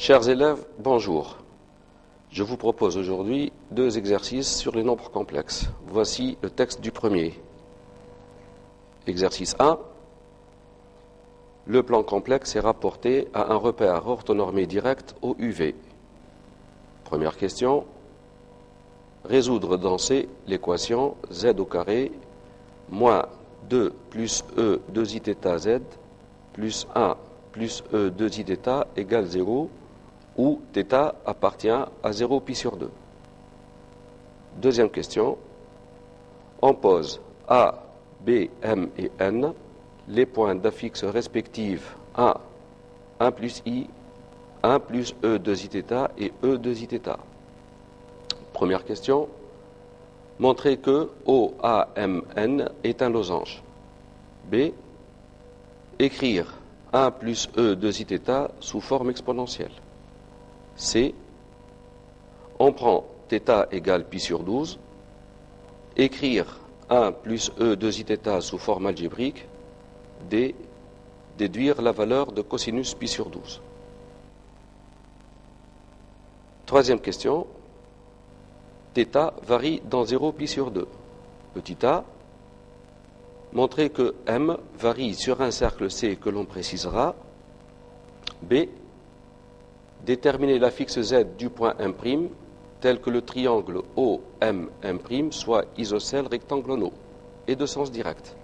Chers élèves, bonjour. Je vous propose aujourd'hui 2 exercices sur les nombres complexes. Voici le texte du premier. Exercice 1. Le plan complexe est rapporté à un repère orthonormé direct au UV. Première question. Résoudre dans C l'équation z au carré moins 2 plus e 2iθ z plus 1 plus e 2iθ égale 0 où θ appartient à 0 pi sur 2. Deuxième question. On pose A, B, M et N les points d'affixe respectifs 1, 1 plus I, 1 plus E 2iθ et E 2iθ. Première question. Montrer que OAMN est un losange. B. Écrire 1 plus E 2iθ sous forme exponentielle. C. On prend θ égale pi sur 12. Écrire 1 plus E 2iθ sous forme algébrique. D. Déduire la valeur de cosinus pi sur 12. Troisième question. θ varie dans 0 pi sur 2. Petit a. Montrer que M varie sur un cercle C que l'on précisera. B. Déterminer l'affixe Z du point M' tel que le triangle OMM' soit isocèle rectanglono et de sens direct.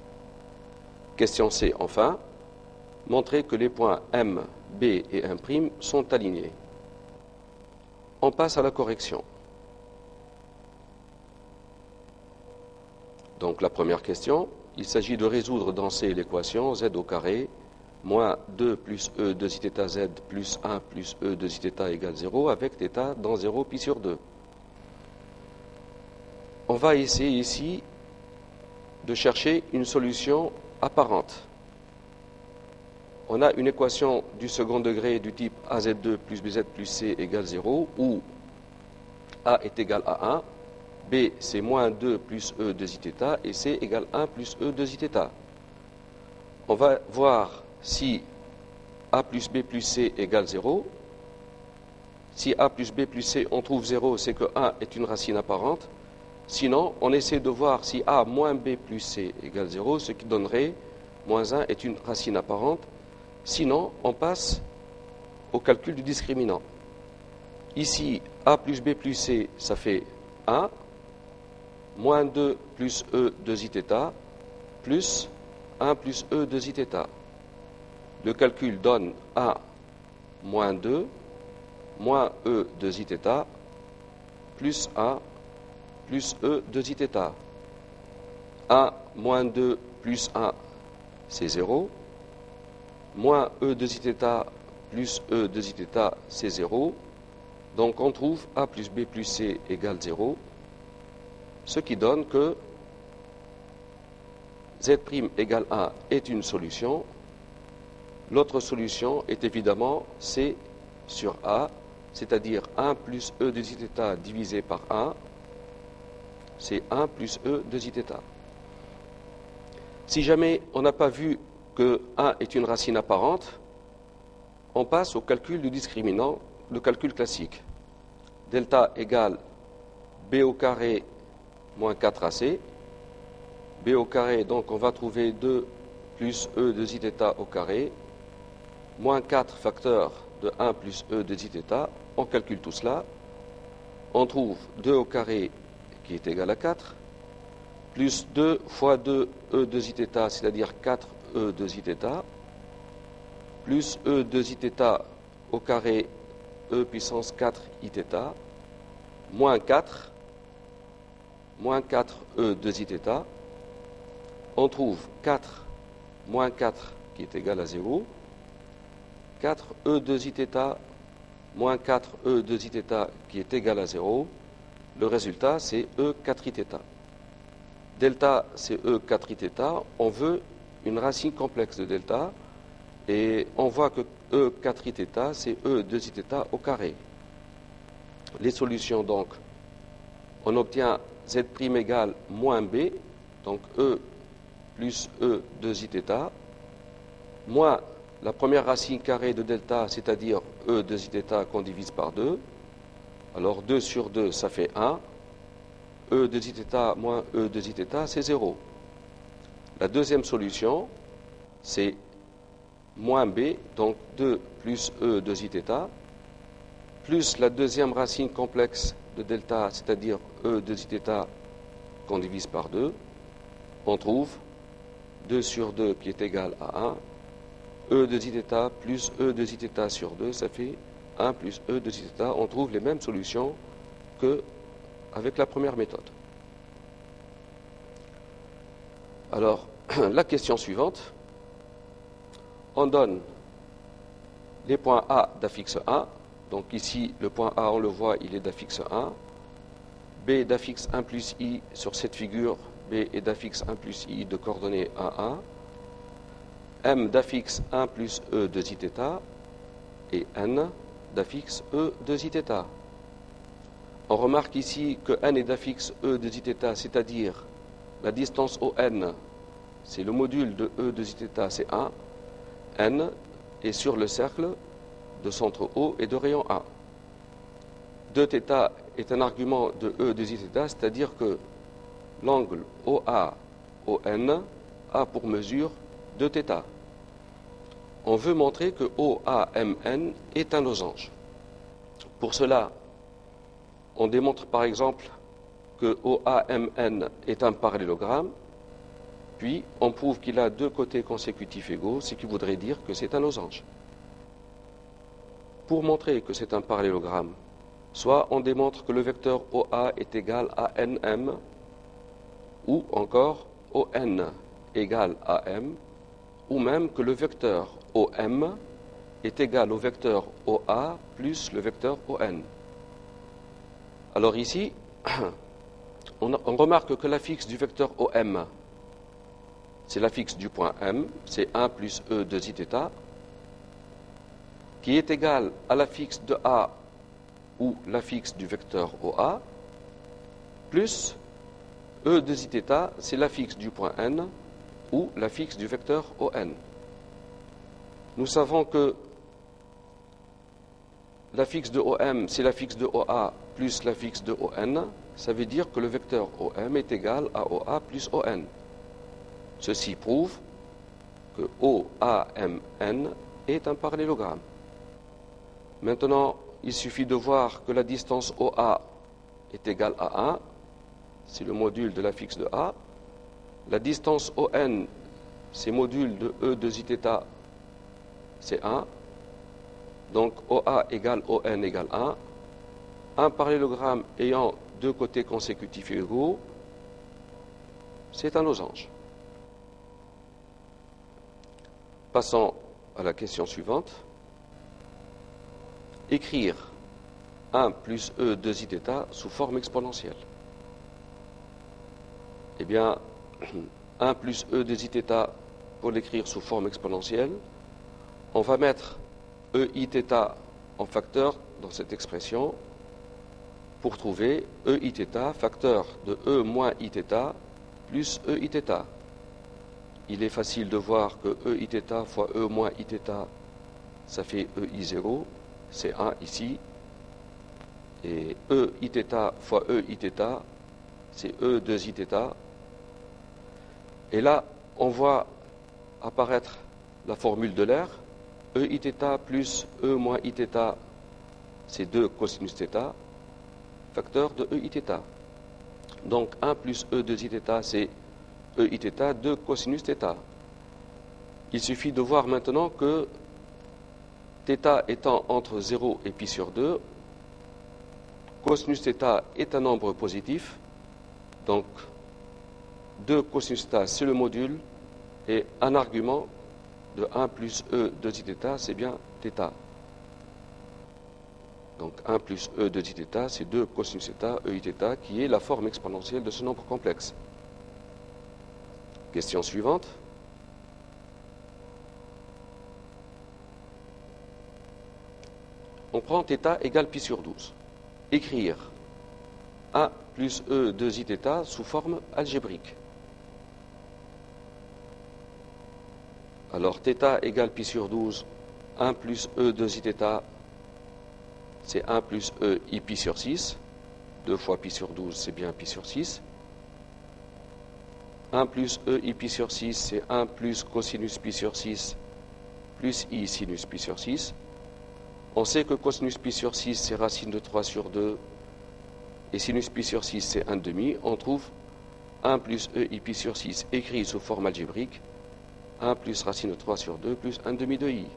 Question C enfin. Montrer que les points M, B et M' sont alignés. On passe à la correction. Donc la première question, il s'agit de résoudre dans C l'équation z au carré moins 2 plus E 2iθ z plus 1 plus E 2iθ égale 0 avec θ dans 0 pi sur 2. On va essayer ici de chercher une solution apparente. On a une équation du second degré du type AZ2 plus BZ plus C égale 0 où A est égal à 1, B c'est moins 2 plus E 2iθ et C égale 1 plus E 2iθ. On va voir si A plus B plus C égale 0. Si A plus B plus C on trouve 0, c'est que 1 est une racine apparente. Sinon, on essaie de voir si A moins B plus C égale 0, ce qui donnerait moins 1 est une racine apparente. Sinon, on passe au calcul du discriminant. Ici, A plus B plus C, ça fait 1, moins 2 plus E 2iθ, plus 1 plus E 2iθ. Le calcul donne A moins 2, moins E 2iθ, plus 1, plus E 2iθ. 1 moins 2 plus 1, c'est 0. Moins E 2iθ plus E 2iθ, c'est 0. Donc on trouve A plus B plus C égale 0. Ce qui donne que Z' égale 1 est une solution. L'autre solution est évidemment C sur A, c'est-à-dire 1 plus E 2iθ divisé par 1, c'est 1 plus E 2iθ. Si jamais on n'a pas vu que 1 est une racine apparente, on passe au calcul du discriminant, le calcul classique. Delta égale B au carré moins 4AC. B au carré, donc on va trouver 2 plus E 2iθ au carré, moins 4 facteur de 1 plus E 2iθ. On calcule tout cela. On trouve 2 au carré qui est égal à 4, plus 2 fois 2 E 2iθ, c'est-à-dire 4 E 2iθ, plus E 2iθ au carré E puissance 4 iθ, moins 4 E 2iθ. On trouve 4 moins 4 qui est égal à 0, 4 E 2iθ moins 4 E 2iθ qui est égal à 0. Le résultat, c'est E 4iθ. Delta, c'est E 4iθ. On veut une racine complexe de delta et on voit que E 4iθ, c'est E 2iθ au carré. Les solutions, donc, on obtient Z' égale moins B, donc E plus E 2iθ, moins la première racine carrée de delta, c'est-à-dire e de zθ qu'on divise par 2. Alors 2 sur 2, ça fait 1. E de zθ moins e de zθ, c'est 0. La deuxième solution, c'est moins b, donc 2 plus e de zθ, plus la deuxième racine complexe de delta, c'est-à-dire e de zθ qu'on divise par 2. On trouve 2 sur 2 qui est égal à 1. E de zθ plus e de zθ sur 2, ça fait 1 plus e de zθ. On trouve les mêmes solutions qu'avec la première méthode. Alors, la question suivante, on donne les points A d'affixe 1. Donc ici, le point A, on le voit, il est d'affixe 1. B d'affixe 1 plus I sur cette figure, B est d'affixe 1 plus I de coordonnées 1, 1. M d'affixe 1 plus E de zθ et N d'affixe E de zθ. On remarque ici que N est d'affixe E de zθ, c'est-à-dire la distance ON, c'est le module de E de zθ, c'est 1. N est sur le cercle de centre O et de rayon A. 2θ est un argument de E de zθ, c'est-à-dire que l'angle OA-ON a pour mesure 2θ. On veut montrer que OAMN est un losange. Pour cela, on démontre par exemple que OAMN est un parallélogramme, puis on prouve qu'il a deux côtés consécutifs égaux, ce qui voudrait dire que c'est un losange. Pour montrer que c'est un parallélogramme, soit on démontre que le vecteur OA est égal à NM, ou encore ON égale à M, ou même que le vecteur OM est égal au vecteur OA plus le vecteur ON. Alors ici, on remarque que l'affixe du vecteur OM, c'est l'affixe du point M, c'est 1 plus E de zθ, qui est égal à l'affixe de A ou l'affixe du vecteur OA, plus E de zθ, c'est l'affixe du point N ou l'affixe du vecteur ON. Nous savons que l'affixe de OM, c'est l'affixe de OA plus l'affixe de ON. Ça veut dire que le vecteur OM est égal à OA plus ON. Ceci prouve que OAMN est un parallélogramme. Maintenant, il suffit de voir que la distance OA est égale à 1. C'est le module de l'affixe de A. La distance ON, c'est module de E de zθ, c'est 1. Donc OA égale ON égale 1. Un parallélogramme ayant deux côtés consécutifs égaux, c'est un losange. Passons à la question suivante. Écrire 1 plus E de zθ sous forme exponentielle. Eh bien, 1 plus E de zθ, pour l'écrire sous forme exponentielle, on va mettre EIθ en facteur dans cette expression pour trouver EIθ, facteur de E moins Iθ plus EIθ. Il est facile de voir que EIθ fois E moins Iθ, ça fait EI0, c'est 1 ici. Et EIθ fois EIθ, c'est E de zθ. Et là, on voit apparaître la formule de l'air. EIθ plus E moins Iθ, c'est 2 cosinus θ, facteur de EIθ. Donc 1 plus E de zθ, c'est EIθ, 2 cosinus θ. Il suffit de voir maintenant que θ étant entre 0 et pi sur 2, cosinus θ est un nombre positif, donc 2 cosinus θ, c'est le module, et un argument de 1 plus E de zθ, c'est bien θ. Donc 1 plus E de zθ, c'est 2 cosinus θ, EIθ, qui est la forme exponentielle de ce nombre complexe. Question suivante. On prend θ égale pi sur 12. Écrire 1 plus E de zθ sous forme algébrique. Alors θ égale pi sur 12, 1 plus E de iθ, c'est 1 plus E I pi sur 6. 2 fois pi sur 12, c'est bien pi sur 6. 1 plus E I pi sur 6, c'est 1 plus cosinus pi sur 6 plus I sinus pi sur 6. On sait que cosinus pi sur 6, c'est racine de 3 sur 2, et sinus pi sur 6, c'est 1,5. On trouve 1 plus E I pi sur 6 écrit sous forme algébrique, 1 plus racine de 3 sur 2 plus 1,5 de I.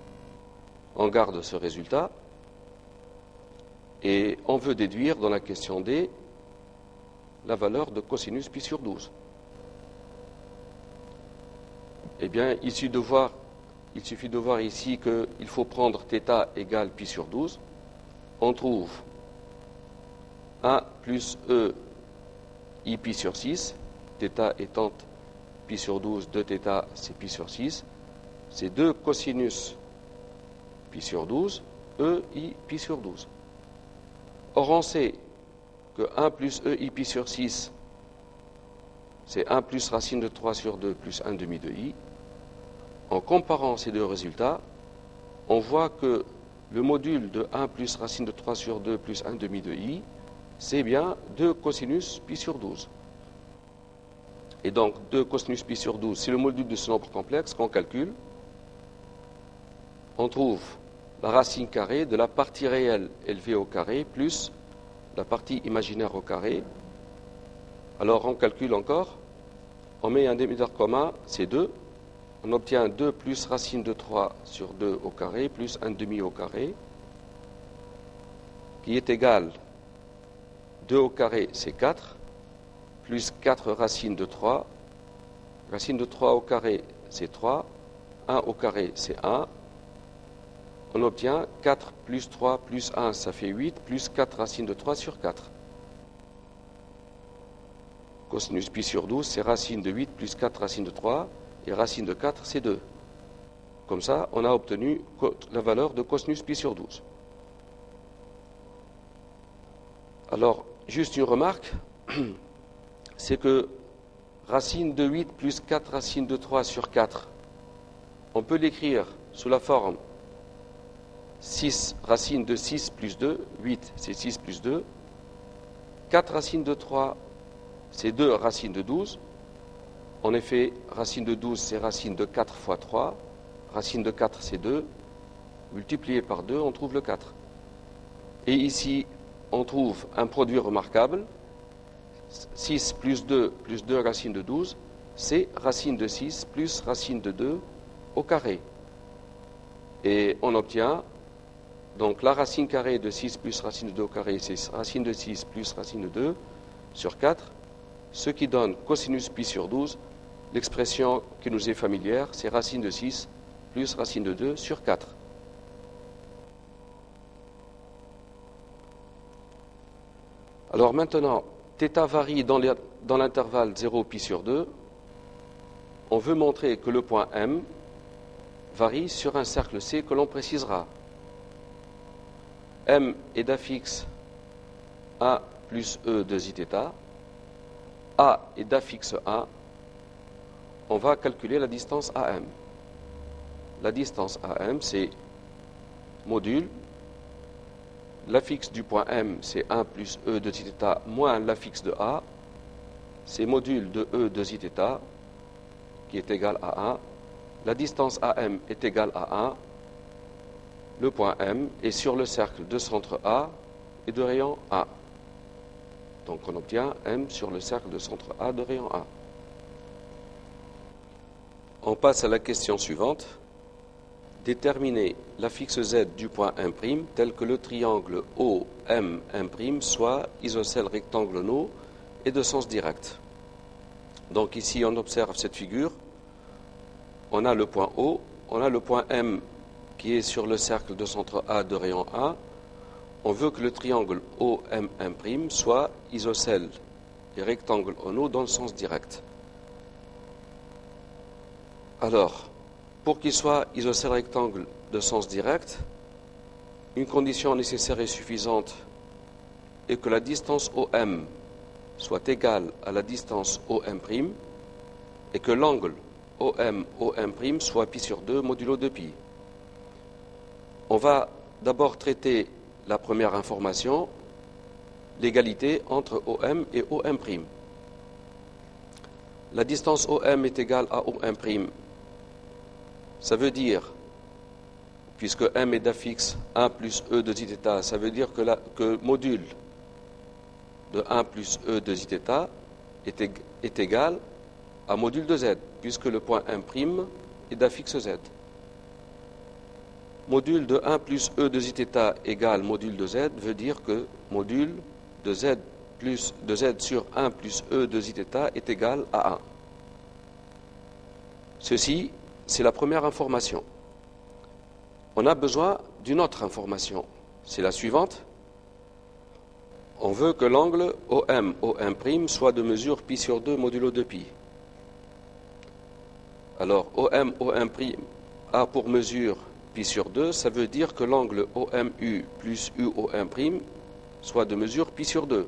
On garde ce résultat, et on veut déduire dans la question D la valeur de cosinus pi sur 12. Eh bien, il suffit de voir ici qu'il faut prendre θ égale pi sur 12. On trouve 1 plus E I pi sur 6, θ étant pi sur 12, 2θ c'est pi sur 6, c'est 2 cosinus pi sur 12, E I pi sur 12. Or on sait que 1 plus E I pi sur 6, c'est 1 plus racine de 3 sur 2 plus 1,5 de I. En comparant ces deux résultats, on voit que le module de 1 plus racine de 3 sur 2 plus 1,5 de I, c'est bien 2 cosinus pi sur 12. Et donc 2 cosinus pi sur 12, c'est le module de ce nombre complexe qu'on calcule. On trouve la racine carrée de la partie réelle élevée au carré plus la partie imaginaire au carré. Alors on calcule encore, on met un dénominateur commun, c'est 2. On obtient 2 plus racine de 3 sur 2 au carré plus 1,5 au carré, qui est égal, 2 au carré c'est 4, plus 4 racine de 3. Racine de 3 au carré c'est 3, 1 au carré c'est 1. On obtient 4 plus 3 plus 1, ça fait 8, plus 4 racine de 3 sur 4. Cosinus pi sur 12, c'est racine de 8 plus 4 racine de 3, et racine de 4, c'est 2. Comme ça, on a obtenu la valeur de cosinus pi sur 12. Alors, juste une remarque, c'est que racine de 8 plus 4 racine de 3 sur 4, on peut l'écrire sous la forme 6 racine de 6 plus 2, 8 c'est 6 plus 2, 4 racine de 3 c'est 2 racine de 12. En effet, racine de 12 c'est racine de 4 fois 3, racine de 4 c'est 2, multiplié par 2 on trouve le 4. Et ici on trouve un produit remarquable, 6 plus 2 racine de 12, c'est racine de 6 plus racine de 2 au carré. Et on obtient donc la racine carrée de 6 plus racine de 2 au carré, c'est racine de 6 plus racine de 2 sur 4, ce qui donne cosinus pi sur 12. L'expression qui nous est familière, c'est racine de 6 plus racine de 2 sur 4. Alors maintenant, θ varie dans l'intervalle 0 pi sur 2. On veut montrer que le point M varie sur un cercle C que l'on précisera. M est d'affixe 1 plus E de iθ. A est d'affixe 1. On va calculer la distance AM. La distance AM, c'est module. L'affixe du point M, c'est 1 plus E de θ moins l'affixe de A. C'est module de E de iθ qui est égal à 1. La distance AM est égale à 1. Le point M est sur le cercle de centre A et de rayon A. Donc on obtient M sur le cercle de centre A de rayon A. On passe à la question suivante. Déterminer l'affixe Z du point M' tel que le triangle OMM' soit isocèle rectangle NO et de sens direct. Donc ici on observe cette figure. On a le point O, on a le point M qui est sur le cercle de centre A de rayon A. On veut que le triangle OMM' soit isocèle et rectangle ONO dans le sens direct. Alors, pour qu'il soit isocèle rectangle de sens direct, une condition nécessaire et suffisante est que la distance OM soit égale à la distance OM' et que l'angle OM soit pi sur 2 modulo de pi. On va d'abord traiter la première information, l'égalité entre OM et OM'. La distance OM est égale à OM'. Ça veut dire, puisque M est d'affixe 1 plus E de zθ, ça veut dire que module de 1 plus E de zθ est égal à module de Z, puisque le point M' est d'affixe Z. Module de 1 plus E de zθ égale module de Z veut dire que module de Z sur 1 plus E de zθ est égal à 1. Ceci, c'est la première information. On a besoin d'une autre information. C'est la suivante. On veut que l'angle OM' soit de mesure pi sur 2 modulo de pi. Alors, OM' a pour mesure pi sur 2, ça veut dire que l'angle OMU plus UOM' soit de mesure pi sur 2.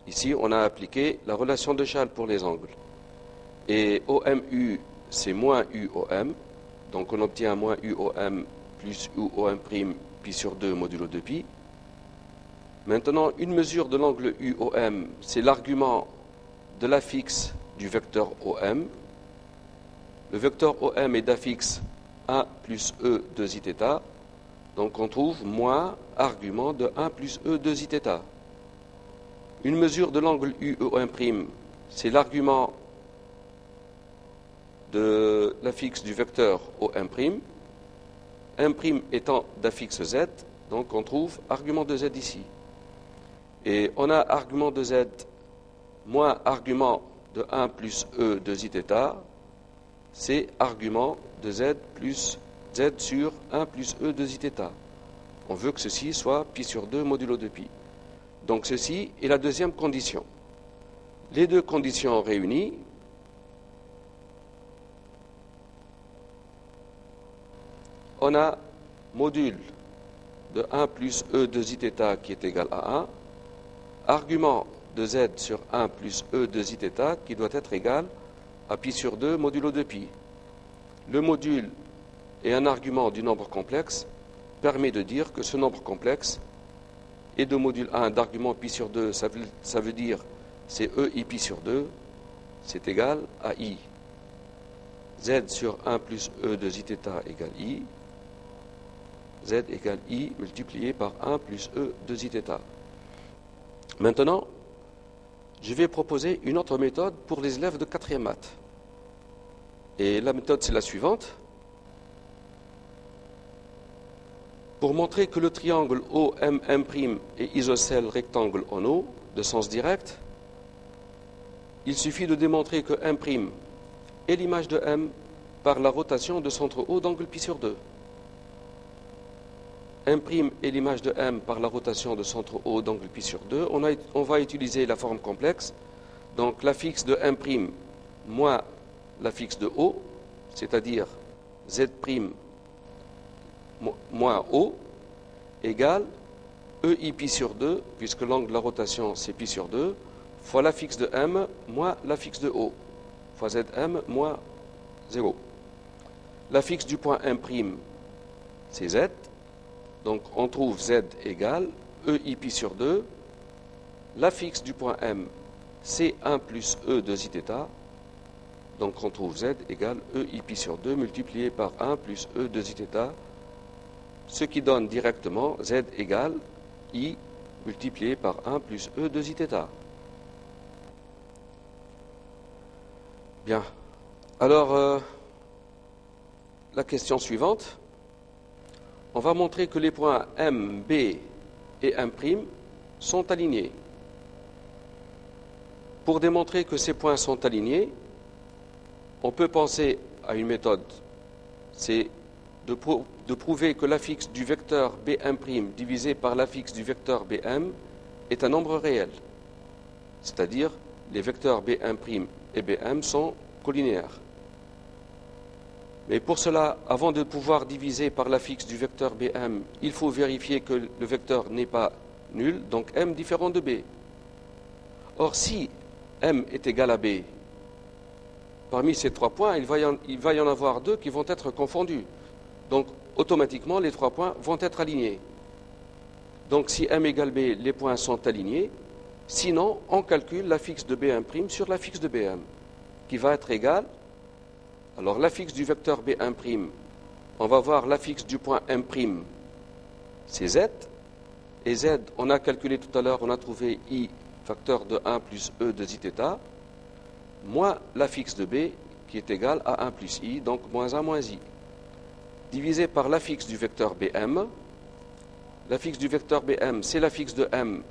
Ici, on a appliqué la relation de Schall pour les angles. Et OMU, c'est moins UOM, donc on obtient moins UOM plus UOM' pi sur 2 modulo de pi. Maintenant, une mesure de l'angle UOM, c'est l'argument de l'affixe du vecteur OM. Le vecteur OM est d'affixe 1 plus E de zθ, donc on trouve moins argument de 1 plus E de zθ. Une mesure de l'angle UOM', c'est l'argument de l'affixe du vecteur OM', M' étant d'affixe Z, donc on trouve argument de Z ici. Et on a argument de Z moins argument de 1 plus E de zθ, c'est argument de Z plus Z sur 1 plus E de zθ. On veut que ceci soit pi sur 2 modulo de pi. Donc ceci est la deuxième condition. Les deux conditions réunies, on a module de 1 plus E de zθ qui est égal à 1, argument de Z sur 1 plus E de zθ qui doit être égal à pi sur 2 modulo de pi. Le module et un argument du nombre complexe permet de dire que ce nombre complexe est de module 1 d'argument pi sur 2, ça veut dire c'est EI pi sur 2, c'est égal à I. Z sur 1 plus E de zθ égale I. Z égale I multiplié par 1 plus E de zθ. Maintenant, je vais proposer une autre méthode pour les élèves de 4e maths. Et la méthode, c'est la suivante. Pour montrer que le triangle OMM' est isocèle rectangle en O, de sens direct, il suffit de démontrer que M' est l'image de M par la rotation de centre O d'angle pi sur 2. M' est l'image de M par la rotation de centre O d'angle pi sur 2. On va utiliser la forme complexe. Donc l'affixe de M' moins l'affixe de O, c'est-à-dire Z' moins O, égale EI pi sur 2, puisque l'angle de la rotation c'est pi sur 2, fois l'affixe de M moins l'affixe de O, fois Zm moins 0. L'affixe du point M', c'est Z, donc on trouve Z égale EI pi sur 2, l'affixe du point M, c'est 1 plus E de zθ, donc on trouve Z égale EI pi sur 2 multiplié par 1 plus E de zθ, ce qui donne directement Z égale I multiplié par 1 plus E de zθ. Bien. Alors, la question suivante. On va montrer que les points M, B et M' sont alignés. Pour démontrer que ces points sont alignés, on peut penser à une méthode. C'est de prouver que l'affixe du vecteur B'M' divisé par l'affixe du vecteur Bm est un nombre réel. C'est-à-dire, les vecteurs B'M' et Bm sont collinéaires. Mais pour cela, avant de pouvoir diviser par l'affixe du vecteur Bm, il faut vérifier que le vecteur n'est pas nul, donc M différent de B. Or, si M est égal à B, Parmi ces 3 points, il va y en avoir 2 qui vont être confondus. Donc, automatiquement, les 3 points vont être alignés. Donc, si M égale B, les points sont alignés. Sinon, on calcule l'affixe de B1' sur l'affixe de BM, qui va être égal. Alors, l'affixe du vecteur B1', on va voir l'affixe du point M', c'est Z. Et Z, on a calculé tout à l'heure, on a trouvé I, facteur de 1 plus E de zθ, moins l'affixe de B, qui est égal à 1 plus I, donc moins 1 moins I, divisé par l'affixe du vecteur BM. L'affixe du vecteur BM, c'est l'affixe de M,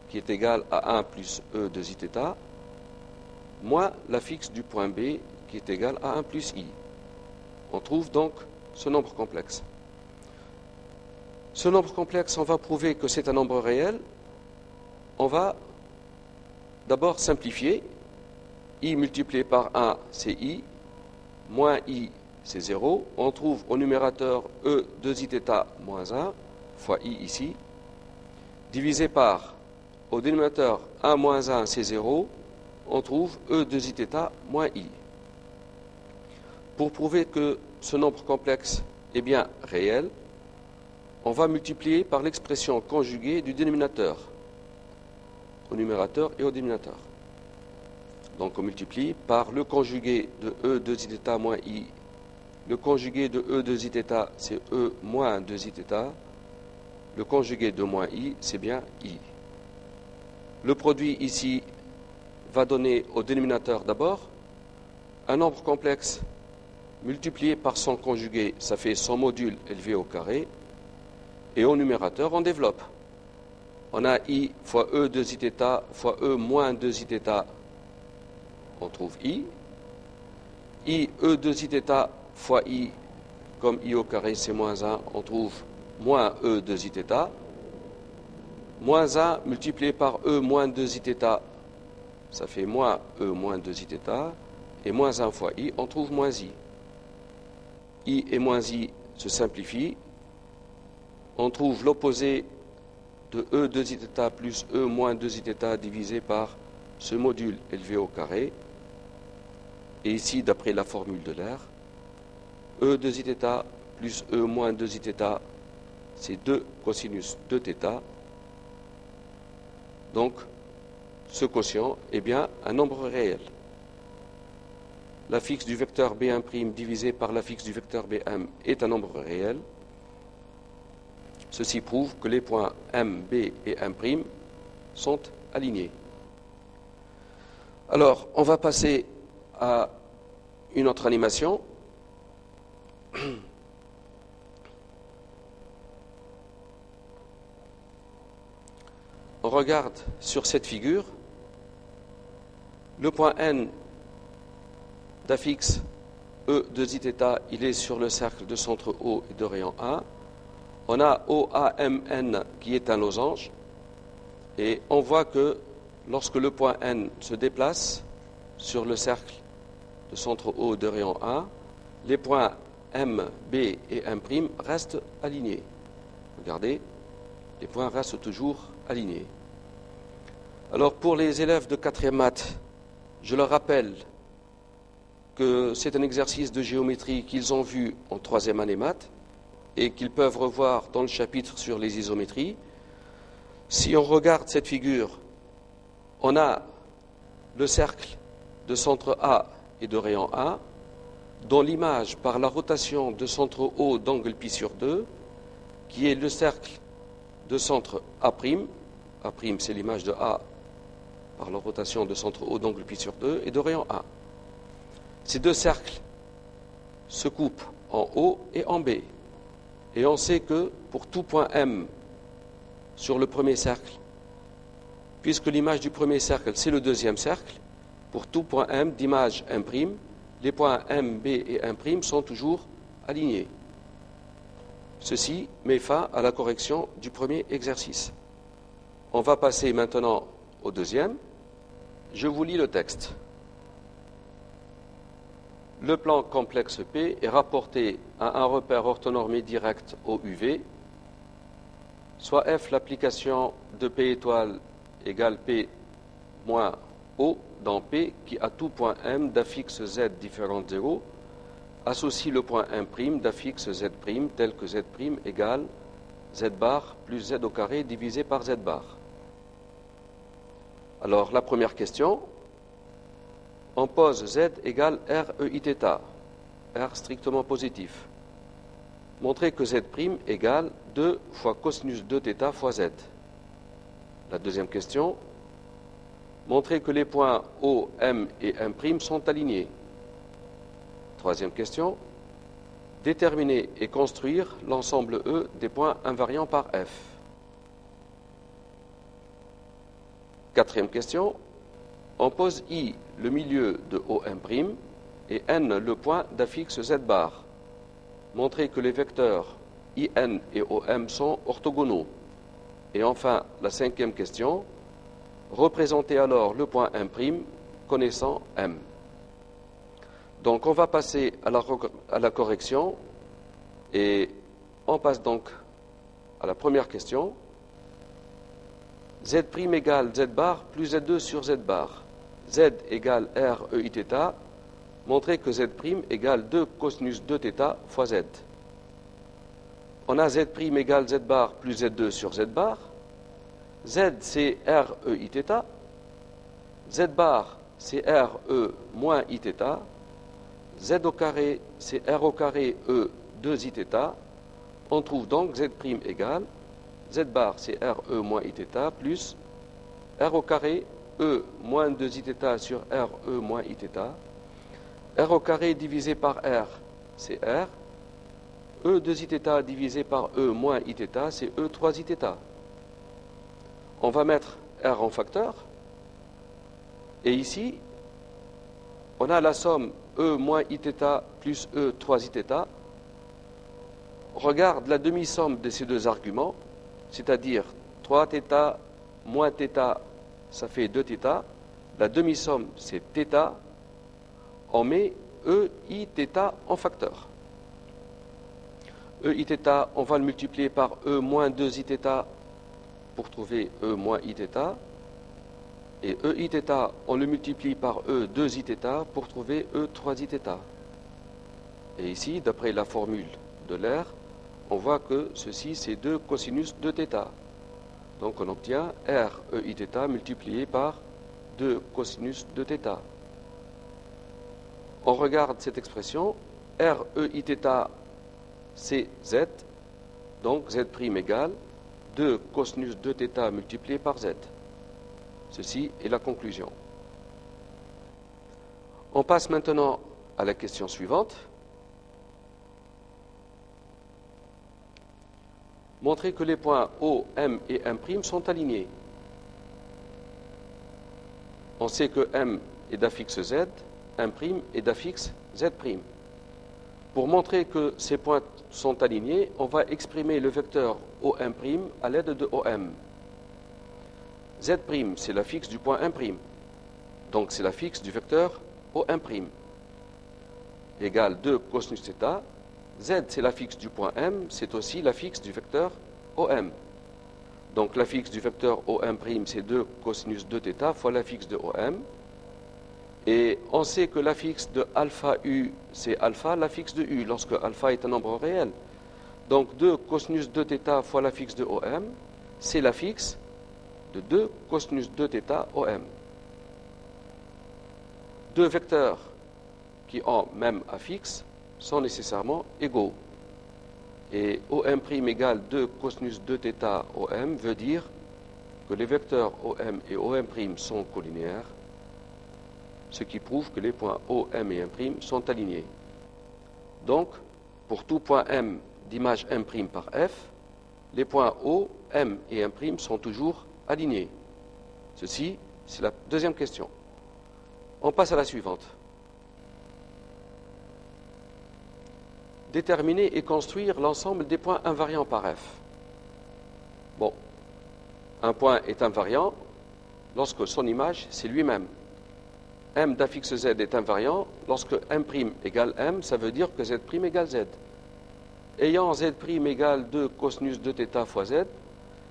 qui est égal à 1 plus E de zθ, moins l'affixe du point B, qui est égal à 1 plus I. On trouve donc ce nombre complexe. Ce nombre complexe, on va prouver que c'est un nombre réel. On va d'abord simplifier. I multiplié par 1, c'est I, moins I, c'est 0. On trouve au numérateur E de zθ moins 1, fois I ici, divisé par, au dénominateur 1 moins 1, c'est 0. On trouve E de zθ moins I. Pour prouver que ce nombre complexe est bien réel, on va multiplier par l'expression conjuguée du dénominateur, au numérateur et au dénominateur. Donc on multiplie par le conjugué de E de zθ moins I. Le conjugué de E de zθ, c'est E moins 2 zθ. Le conjugué de moins I, c'est bien I. Le produit ici va donner au dénominateur d'abord un nombre complexe multiplié par son conjugué, ça fait son module élevé au carré. Et au numérateur, on développe. On a I fois E de zθ fois E moins 2 zθ. On trouve I. I, E de zθ fois I, comme I au carré, c'est moins 1. On trouve moins E de zθ. Moins 1 multiplié par E moins 2 zθ, ça fait moins E moins 2 zθ. Et moins 1 fois I, on trouve moins I. I et moins I se simplifient. On trouve l'opposé de E de zθ plus E moins 2 zθ divisé par ce module élevé au carré. Et ici, d'après la formule de l'air, E de zθ plus E moins 2 zθ, c'est 2 cosinus de θ. Donc, ce quotient est bien un nombre réel. L'affixe du vecteur B1' divisé par l'affixe du vecteur Bm est un nombre réel. Ceci prouve que les points M, B et M' sont alignés. Alors, on va passer à une autre animation. On regarde sur cette figure le point N d'affixe E de zθ, il est sur le cercle de centre O et de rayon 1. On a OAMN qui est un losange et on voit que lorsque le point N se déplace sur le cercle de centre O de rayon 1, les points M, B et M' restent alignés. Regardez, les points restent toujours alignés. Alors pour les élèves de 4e maths, je leur rappelle que c'est un exercice de géométrie qu'ils ont vu en 3e année maths et qu'ils peuvent revoir dans le chapitre sur les isométries. Si on regarde cette figure, on a le cercle de centre A et de rayon A, dont l'image par la rotation de centre O d'angle pi sur 2, qui est le cercle de centre A', A' c'est l'image de A par la rotation de centre O d'angle pi sur 2, et de rayon A. Ces deux cercles se coupent en O et en B. Et on sait que pour tout point M sur le premier cercle, puisque l'image du premier cercle, c'est le deuxième cercle, pour tout point M d'image M', les points M, B et M' sont toujours alignés. Ceci met fin à la correction du premier exercice. On va passer maintenant au deuxième. Je vous lis le texte. Le plan complexe P est rapporté à un repère orthonormé direct au UV, soit F l'application de P étoile égale P moins O dans P qui, à tout point M d'affixe Z différent de 0, associe le point 1' d'affixe Z' tel que Z' égale Z bar plus Z au carré divisé par Z bar. Alors, la première question, on pose Z égale REIθ, R strictement positif. Montrer que Z' égale 2 fois cosinus 2θ fois Z. La deuxième question, montrer que les points O, M et M' sont alignés. Troisième question, déterminer et construire l'ensemble E des points invariants par F. Quatrième question, on pose I le milieu de OM' et N le point d'affixe Z bar. Montrer que les vecteurs IN et OM sont orthogonaux. Et enfin, la cinquième question, représenter alors le point 1' connaissant M. Donc on va passer à la correction et on passe donc à la première question. Z' égale Z bar plus Z2 sur Z bar. Z égale REIθ. Montrer que Z' égale 2 cosinus 2θ fois Z. On a Z' égale Z bar plus Z2 sur Z bar. Z c'est REIθ. Z bar c'est RE moins Iθ. Z au carré c'est R au carré E 2Iθ. On trouve donc Z' égale Z bar c'est RE moins Iθ plus R au carré E moins 2Iθ sur RE moins Iθ. R au carré divisé par R, c'est R. E 2Iθ divisé par E moins Iθ, c'est E 3Iθ. On va mettre R en facteur. Et ici, on a la somme E moins Iθ plus E 3Iθ. Regarde la demi-somme de ces deux arguments, c'est-à-dire 3θ moins θ, ça fait 2θ. La demi-somme, c'est θ. On met EIθ en facteur. EIθ, on va le multiplier par E moins 2Iθ pour trouver E moins Iθ. Et EIθ, on le multiplie par E 2Iθ pour trouver E 3Iθ. Et ici, d'après la formule de l'air, on voit que ceci, c'est 2 cosinus 2θ. Donc on obtient REIθ multiplié par 2 cosinus 2θ. On regarde cette expression, REIθ c'est Z, donc Z' égale 2 cosinus 2θ multiplié par Z. Ceci est la conclusion. On passe maintenant à la question suivante. Montrer que les points O, M et M' sont alignés. On sait que M est d'affixe Z, M' est d'affixe Z'. Pour montrer que ces points sont alignés, on va exprimer le vecteur OM' à l'aide de OM. Z', c'est l'affixe du point 1', donc c'est l'affixe du vecteur OM', égale 2 cosinus θ. Z, c'est l'affixe du point M, c'est aussi l'affixe du vecteur OM. Donc l'affixe du vecteur OM', c'est 2 cosinus 2θ fois l'affixe de OM. Et on sait que l'affixe de alpha U, c'est alpha, l'affixe de U, lorsque alpha est un nombre réel. Donc 2 cosinus 2θ fois l'affixe de OM, c'est l'affixe de 2 cosinus 2θ OM. Deux vecteurs qui ont même affixe sont nécessairement égaux. Et OM' égale 2 cosinus 2θ OM veut dire que les vecteurs OM et OM' sont collinéaires, ce qui prouve que les points O, M et M' sont alignés. Donc, pour tout point M d'image M' par F, les points O, M et M' sont toujours alignés. Ceci, c'est la deuxième question. On passe à la suivante. Déterminer et construire l'ensemble des points invariants par F. Bon, un point est invariant lorsque son image, c'est lui-même. M d'affixe Z est invariant lorsque M' égale M, ça veut dire que Z' égale Z. Ayant Z' égale 2 cosinus 2θ fois Z,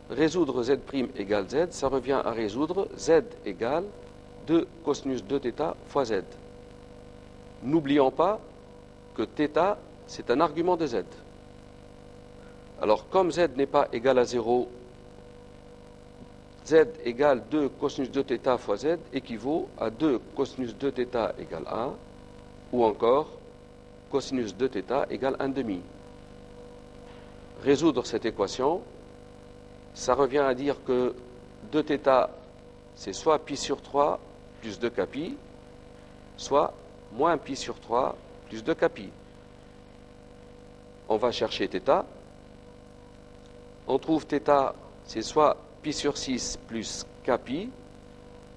résoudre Z' égale Z, ça revient à résoudre Z égale 2 cosinus 2 θ fois z. N'oublions pas que θ, c'est un argument de z. Alors, comme z n'est pas égal à 0, z égale 2 cosinus 2 θ fois z équivaut à 2 cosinus 2 θ égale 1, ou encore cosinus 2 θ égale 1/2. Résoudre cette équation, ça revient à dire que 2 θ, c'est soit pi sur 3 plus 2 κ, soit moins pi sur 3 plus 2 κ. On va chercher θ. On trouve θ, c'est soit pi sur 6 plus κ,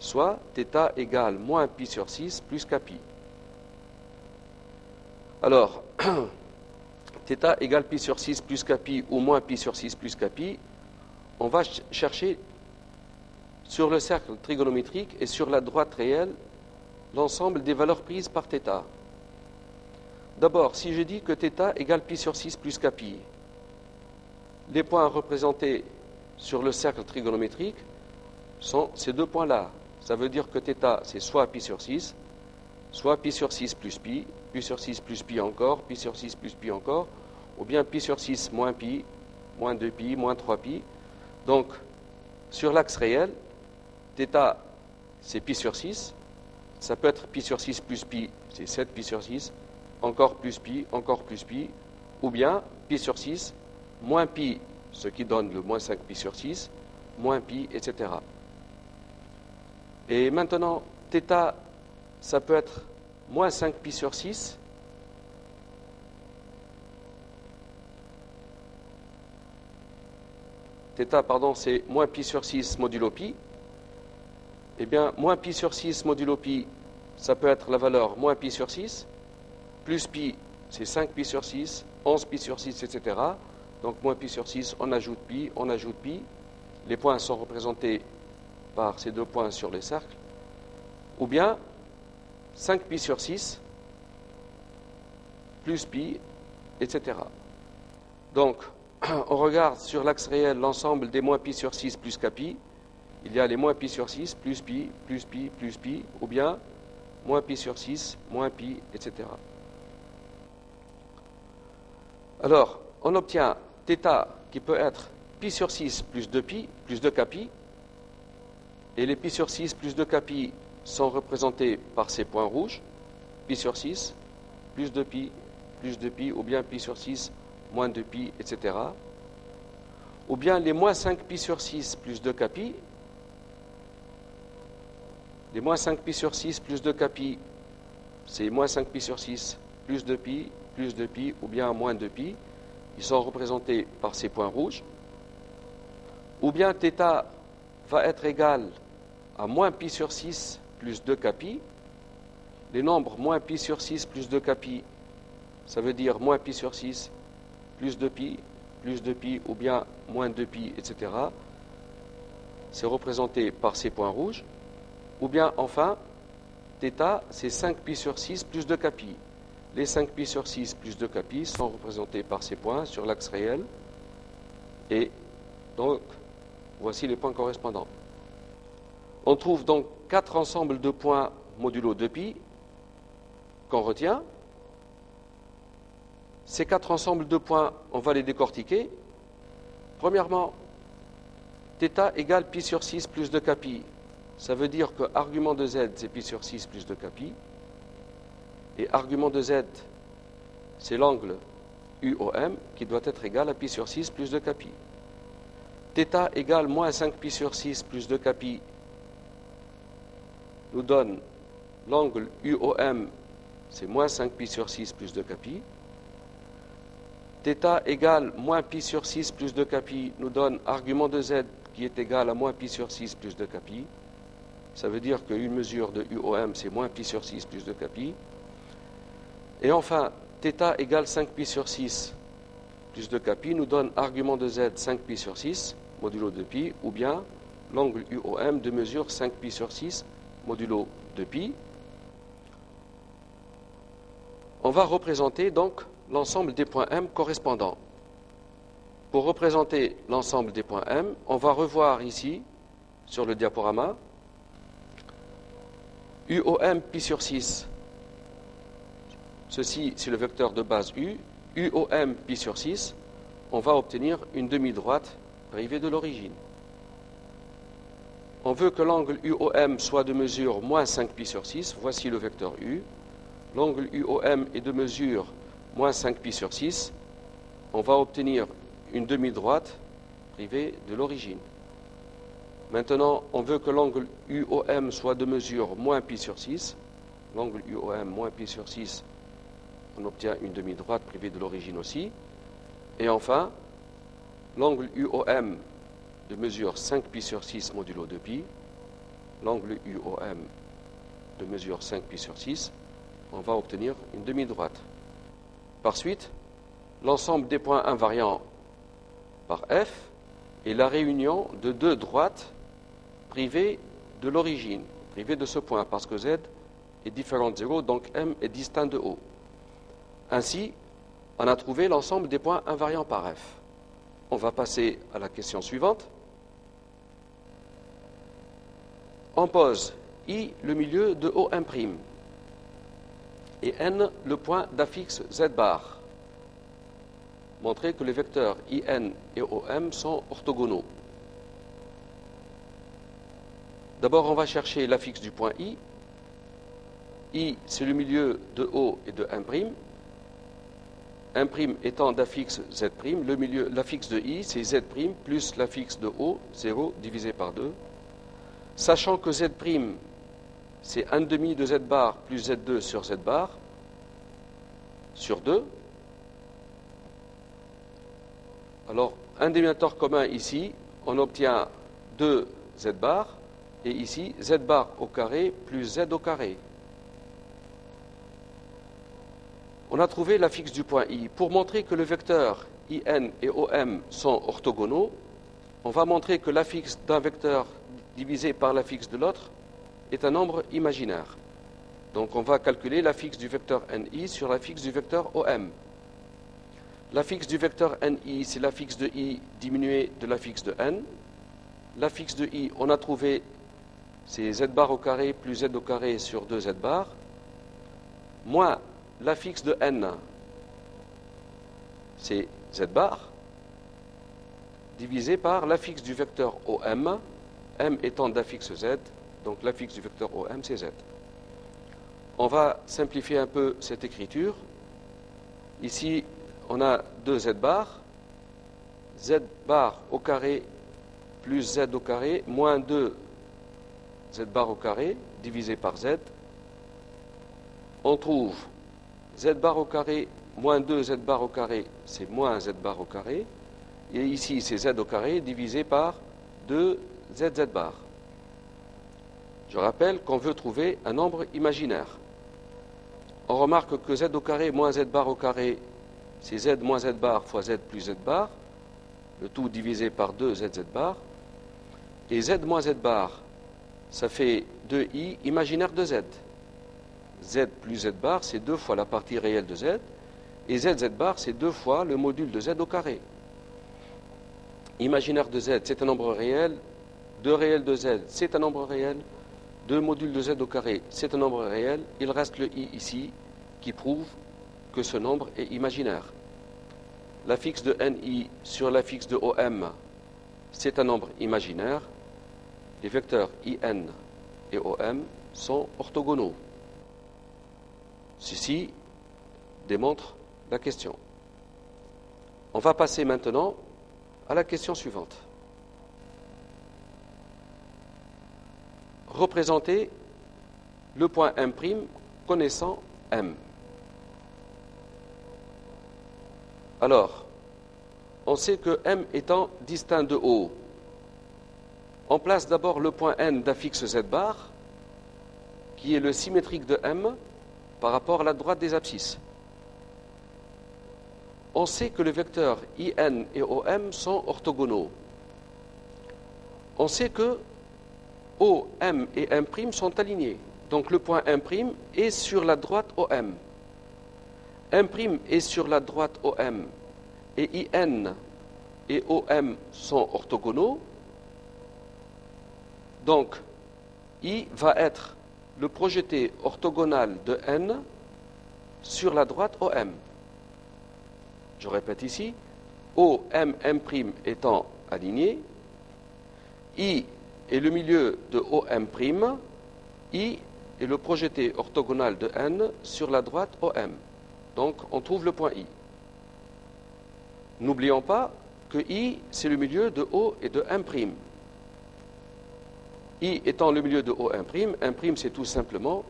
soit θ égale moins pi sur 6 plus κ. Alors, θ égale pi sur 6 plus κ ou moins pi sur 6 plus κ, on va chercher sur le cercle trigonométrique et sur la droite réelle l'ensemble des valeurs prises par θ. D'abord, si je dis que θ égale pi sur 6 plus κ, les points représentés sur le cercle trigonométrique sont ces deux points-là. Ça veut dire que θ, c'est soit pi sur 6, soit pi sur 6 plus pi sur 6 plus pi encore, pi sur 6 plus pi encore, ou bien pi sur 6 moins pi, moins 2pi, moins 3pi. Donc, sur l'axe réel, θ, c'est pi sur 6. Ça peut être pi sur 6 plus pi, c'est 7 pi sur 6, encore plus pi, ou bien pi sur 6, moins pi, ce qui donne le moins 5 pi sur 6, moins pi, etc. Et maintenant, θ, ça peut être moins 5 pi sur 6, θ, pardon, c'est moins pi sur 6 modulo pi. Eh bien, moins pi sur 6 modulo pi, ça peut être la valeur moins pi sur 6, plus pi, c'est 5 pi sur 6, 11 pi sur 6, etc. Donc, moins pi sur 6, on ajoute pi. Les points sont représentés par ces deux points sur les cercles. Ou bien, 5 pi sur 6, plus pi, etc. Donc, on regarde sur l'axe réel l'ensemble des moins pi sur 6 plus κ. Il y a les moins pi sur 6, plus pi, ou bien moins pi sur 6, moins pi, etc. Alors, on obtient θ qui peut être pi sur 6 plus 2pi, plus 2 κ, et les pi sur 6 plus 2 κ sont représentés par ces points rouges, pi sur 6, plus 2pi, ou bien pi sur 6, moins 2pi, etc. Ou bien les moins 5 pi sur 6 plus 2 κ, les moins 5 pi sur 6 plus 2 κ, c'est moins 5 pi sur 6 plus 2pi, ou bien moins 2pi. Ils sont représentés par ces points rouges. Ou bien θ va être égal à moins pi sur 6 plus 2 κ. Les nombres moins pi sur 6 plus 2 κ, ça veut dire moins pi sur 6 plus 2pi, ou bien moins 2pi, etc. C'est représenté par ces points rouges. Ou bien, enfin, θ, c'est 5 pi sur 6 plus 2 κ. Les 5 pi sur 6 plus 2 κ sont représentés par ces points sur l'axe réel. Et donc, voici les points correspondants. On trouve donc 4 ensembles de points modulo 2pi qu'on retient. Ces 4 ensembles de points, on va les décortiquer. Premièrement, θ égale pi sur 6 plus 2 κ. Ça veut dire que argument de z, c'est pi sur 6 plus 2 κ. Et argument de z, c'est l'angle UOM qui doit être égal à pi sur 6 plus 2 κ. θ égale moins 5 pi sur 6 plus 2 κ nous donne l'angle UOM, c'est moins 5 pi sur 6 plus 2 κ. θ égale moins pi sur 6 plus 2 κ nous donne argument de z qui est égal à moins pi sur 6 plus 2 κ. Ça veut dire qu'une mesure de UOM, c'est moins pi sur 6 plus 2 κ. Et enfin, θ égale 5 pi sur 6 plus 2 κ nous donne argument de z 5 pi sur 6 modulo 2pi, ou bien l'angle UOM de mesure 5 pi sur 6 modulo 2pi. On va représenter donc l'ensemble des points M correspondants. Pour représenter l'ensemble des points M, on va revoir ici, sur le diaporama, UOM pi sur 6, ceci c'est le vecteur de base U, UOM pi sur 6, on va obtenir une demi-droite privée de l'origine. On veut que l'angle UOM soit de mesure moins 5 pi sur 6, voici le vecteur U. L'angle UOM est de mesure moins 5 pi sur 6, on va obtenir une demi-droite privée de l'origine. Maintenant, on veut que l'angle UOM soit de mesure moins pi sur 6. L'angle UOM moins pi sur 6, on obtient une demi-droite privée de l'origine aussi. Et enfin, l'angle UOM de mesure 5 pi sur 6 modulo 2 pi. L'angle UOM de mesure 5 pi sur 6, on va obtenir une demi-droite. Par suite, l'ensemble des points invariants par F est la réunion de deux droites privées de l'origine, privées de ce point, parce que Z est différent de 0, donc M est distinct de O. Ainsi, on a trouvé l'ensemble des points invariants par F. On va passer à la question suivante. On pose I le milieu de OM' et N le point d'affixe Z bar. Montrer que les vecteurs IN et OM sont orthogonaux. D'abord, on va chercher l'affixe du point I. I, c'est le milieu de O et de M'. M' étant d'affixe Z', l'affixe de I, c'est Z' plus l'affixe de O, 0, divisé par 2. Sachant que Z', c'est 1,5 de Z bar plus Z2 sur Z bar, sur 2. Alors, un dénominateur commun ici, on obtient 2 Z bar, et ici, Z bar au carré plus Z au carré. On a trouvé l'affixe du point I. Pour montrer que le vecteur IN et OM sont orthogonaux, on va montrer que l'affixe d'un vecteur divisé par l'affixe de l'autre est un nombre imaginaire. Donc on va calculer l'affixe du vecteur NI sur l'affixe du vecteur OM. L'affixe du vecteur NI, c'est l'affixe de I diminué de l'affixe de N. L'affixe de I, on a trouvé, c'est Z bar au carré plus Z au carré sur 2 Z bar, moins l'affixe de N, c'est Z bar, divisé par l'affixe du vecteur OM, M étant d'affixe Z, donc l'affixe du vecteur OM, c'est Z. On va simplifier un peu cette écriture. Ici, on a 2 Z bar au carré plus Z au carré, moins 2 Z bar au carré, divisé par Z. On trouve Z bar au carré moins 2 Z bar au carré, c'est moins Z bar au carré. Et ici, c'est Z au carré divisé par 2 ZZ bar. Je rappelle qu'on veut trouver un nombre imaginaire. On remarque que Z au carré moins Z bar au carré, c'est Z moins Z bar fois Z plus Z bar, le tout divisé par 2 ZZ bar. Et Z moins Z bar, ça fait 2i imaginaire de Z. Z plus Z bar, c'est 2 fois la partie réelle de Z. Et ZZ bar, c'est 2 fois le module de Z au carré. Imaginaire de Z, c'est un nombre réel. 2 réel de Z, c'est un nombre réel. 2 modules de Z au carré, c'est un nombre réel. Il reste le I ici, qui prouve que ce nombre est imaginaire. L'affixe de NI sur l'affixe de OM, c'est un nombre imaginaire. Les vecteurs IN et OM sont orthogonaux. Ceci démontre la question. On va passer maintenant à la question suivante. Représenter le point M' connaissant M. Alors, on sait que M étant distinct de O, on place d'abord le point N d'affixe Z bar, qui est le symétrique de M par rapport à la droite des abscisses. On sait que les vecteurs IN et OM sont orthogonaux. On sait que OM et M' sont alignés. Donc le point M' est sur la droite OM. M' est sur la droite OM et IN et OM sont orthogonaux. Donc I va être le projeté orthogonal de n sur la droite OM. Je répète ici, OM, M' étant aligné, I est le milieu de OM', I est le projeté orthogonal de n sur la droite OM. Donc on trouve le point I. N'oublions pas que I, c'est le milieu de O et de M'. I étant le milieu de OM', M' c'est tout simplement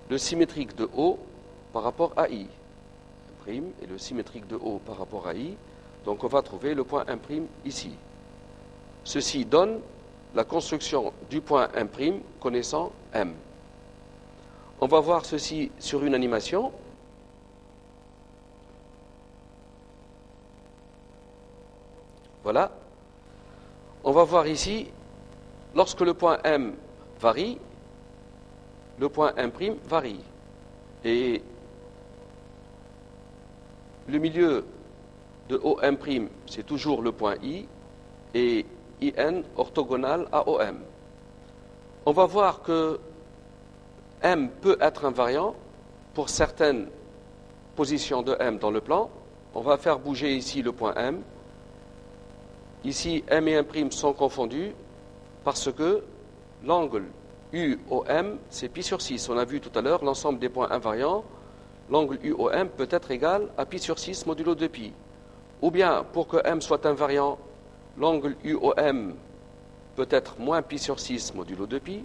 le symétrique de O par rapport à I. M' est le symétrique de O par rapport à I. Donc on va trouver le point M' ici. Ceci donne la construction du point M' connaissant M. On va voir ceci sur une animation. Voilà. On va voir ici, lorsque le point M varie, le point M' varie. Et le milieu de OM', c'est toujours le point I, et IN orthogonal à OM. On va voir que M peut être invariant pour certaines positions de M dans le plan. On va faire bouger ici le point M. Ici, M et M' sont confondus parce que l'angle UOM, c'est pi sur 6. On a vu tout à l'heure l'ensemble des points invariants. L'angle UOM peut être égal à pi sur 6 modulo 2pi. Ou bien, pour que M soit invariant, l'angle UOM peut être moins pi sur 6 modulo 2pi.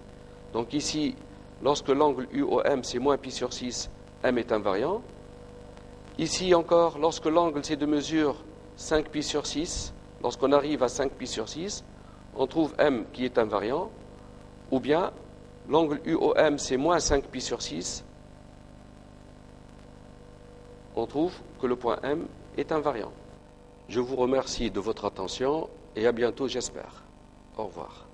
Donc ici, lorsque l'angle UOM c'est moins pi sur 6, M est invariant. Ici encore, lorsque l'angle c'est de mesure 5 pi sur 6, lorsqu'on arrive à 5 pi sur 6, on trouve M qui est invariant. Ou bien, l'angle UOM c'est moins 5 pi sur 6, on trouve que le point M est invariant. Je vous remercie de votre attention et à bientôt, j'espère. Au revoir.